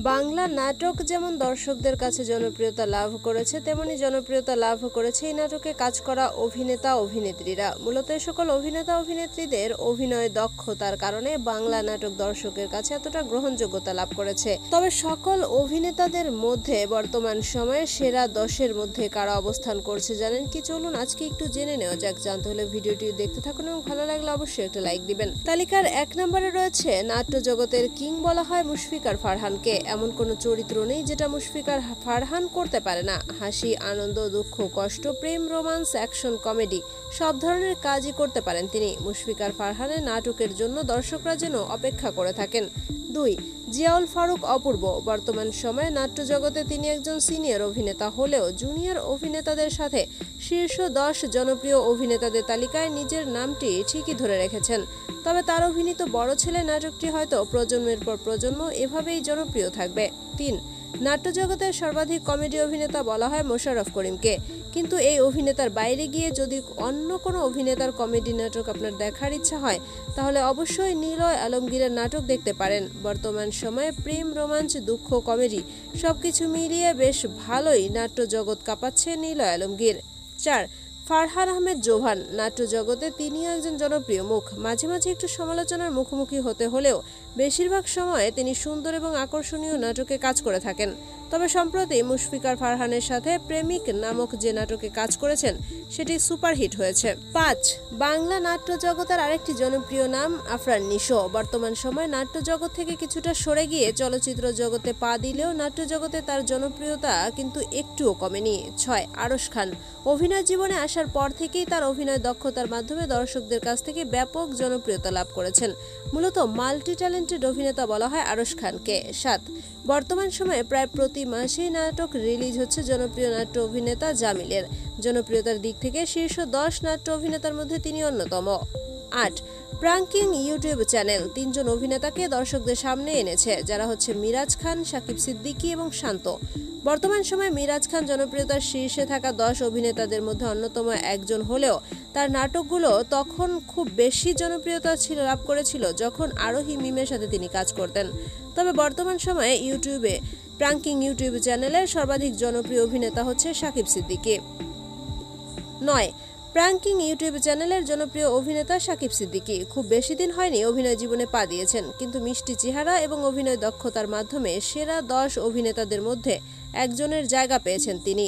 বাংলা নাটক যেমন দর্শকদের কাছে জনপ্রিয়তা লাভ করেছে, তেমনি জনপ্রিয়তা লাভ করেছে এই নাটকে কাজ করা অভিনেতা অভিনেত্রীরা। মূলত এই সকল অভিনেতা অভিনেত্রীদের অভিনয় দক্ষতার কারণে বাংলা নাটক দর্শকের কাছে এতটা গ্রহণযোগ্যতা লাভ করেছে। তবে সকল অভিনেতাদের মধ্যে বর্তমান সময়ে সেরা 10-এর মধ্যে কারা অবস্থান করছে জানেন কি? চলুন আজকে একটু জেনে নেওয়া যাক। জানতে হলে ভিডিওটি দেখতে থাকুন এবং ভালো লাগলে অবশ্যই একটা লাইক দিবেন। তালিকার 1 নম্বরে রয়েছে নাট্য জগতের কিং বলা হয় মুশফিকার ফারহানকে। এমন কোনো চরিত্র নেই যেটা মুশফিকার ফারহান করতে পারে না। হাসি, আনন্দ, দুঃখ, কষ্ট, প্রেম, রোমান্স, অ্যাকশন, কমেডি সব ধরনের কাজই করতে পারেন তিনি। মুশফিকার ফারহানের নাটকের জন্য দর্শকরা যেন অপেক্ষা করে থাকেন। 2. জিয়াউল ফারুক অপূর্ব। বর্তমান সময়ে নাট্য জগতে তিনি একজন সিনিয়র অভিনেতা হলেও জুনিয়র অভিনেতাদের সাথে শীর্ষ 10 জনপ্রিয় অভিনেতাদের তালিকায় নিজের নামটি ঠিকই ধরে রেখেছেন। তবে তার অভিনীত বড় ছেলে নাটকটি হয়তো প্রজন্মের পর প্রজন্ম এভাবেই জনপ্রিয় থাকবে। 3. নাট্য জগতের সর্বাধিক কমেডি অভিনেতা বলা হয় মোশাররফ করিমকে। কিন্তু এই অভিনেতার বাইরে গিয়ে যদি অন্য কোনো অভিনেতার কমেডি নাটক আপনার দেখার ইচ্ছা হয়, তাহলে অবশ্যই নিলয় আলমগীরের নাটক দেখতে পারেন। বর্তমান সময়ে প্রেম, রোমাঞ্চ, দুঃখ, কমেডি সবকিছু মিলিয়ে বেশ ভালোই নাট্য জগৎ কাঁপাচ্ছে নিলয় আলমগীর। 4. ফারহান আহমেদ জোভান। নাট্য জগতে তিনিও একজন জনপ্রিয় মুখ। মাঝে মাঝে একটু সমালোচনার মুখোমুখি হতে হলেও বেশিরভাগ সময়ে তিনি সুন্দর এবং আকর্ষণীয় নাটকে কাজ করে থাকেন। তবে সম্প্রতি মুশফিকার ফারহানের সাথে প্রেমিক নামক যে নাটকে কাজ করেছেন সেটি সুপারহিট হয়েছে। 5. বাংলা নাট্য জগতের আরেকটি জনপ্রিয় নাম আফরান নিশো। বর্তমান সময়ে নাট্য জগৎ থেকে কিছুটা সরে গিয়ে চলচ্চিত্র জগতে পা দিলেও নাট্য জগতে তার জনপ্রিয়তা কিন্তু একটুও কমেনি। 6. আরশ খান। অভিনয় জীবনে আসার পর থেকেই তার অভিনয় দক্ষতার মাধ্যমে দর্শকদের কাছ থেকে ব্যাপক জনপ্রিয়তা লাভ করেছেন। মূলত মাল্টি ট্যালেন্টেড অভিনেতা বলা হয় আরশ খানকে। 7. বর্তমান সময়ে প্রায় প্রতি মাসেই নাটক রিলিজ হচ্ছে জনপ্রিয় নাট্য অভিনেতা জামিলের। জনপ্রিয়তার দিক থেকে শীর্ষ 10 নাট্য অভিনেতার মধ্যে তিনি অন্যতম। 8. প্রাঙ্কিং ইউটিউব চ্যানেল 3 জন অভিনেতাকে দর্শকদের সামনে এনেছে, যারা হচ্ছে মিরাজ খান, সাকিব সিদ্দিকী এবং শান্ত। বর্তমান সময়ে মিরাজ খান জনপ্রিয়তার শীর্ষে থাকা 10 অভিনেতাদের মধ্যে অন্যতম একজন হলেও তার নাটকগুলো তখন খুব বেশি জনপ্রিয়তা লাভ করেছিল যখন আরোহী মিমের সাথে তিনি কাজ করতেন। তবে বর্তমান সময়ে ইউটিউবে প্রাঙ্কিং ইউটিউব চ্যানেলের সর্বাধিক জনপ্রিয় অভিনেতা হচ্ছে সাকিব সিদ্দিকী। 9. প্রাঙ্কিং ইউটিউব চ্যানেলের জনপ্রিয় অভিনেতা সাকিব সিদ্দিকী। খুব বেশি দিন হয়নি অভিনয় জীবনে পা দিয়েছেন, কিন্তু মিষ্টি চেহারা এবং অভিনয় দক্ষতার মাধ্যমে সেরা 10 অভিনেতাদের মধ্যে একজনের জায়গা পেয়েছেন তিনি।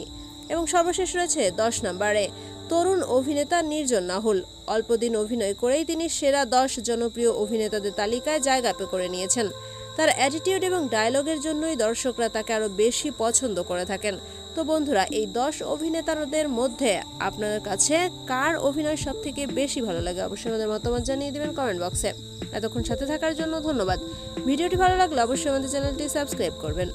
এবং সর্বশেষ রয়েছে 10 নম্বরে তরুণ অভিনেতা নির্জন নাহুল। অল্পদিন অভিনয় করেই তিনি সেরা 10 জনপ্রিয় অভিনেতাদের তালিকায় জায়গা করে নিয়েছেন। তার অ্যাটিটিউড এবং ডায়লগের জন্যই দর্শকরা তাকে আরো বেশি পছন্দ করে থাকেন। তো বন্ধুরা, এই 10 অভিনেতাদের মধ্যে আপনার কাছে কার অভিনয় সবথেকে বেশি ভালো লাগে অবশ্যই আমাদের মতামত জানিয়ে দিবেন কমেন্ট বক্সে। এতক্ষণ সাথে থাকার জন্য ধন্যবাদ। ভিডিওটি ভালো লাগলে অবশ্যই আমাদের চ্যানেলটি সাবস্ক্রাইব করবেন।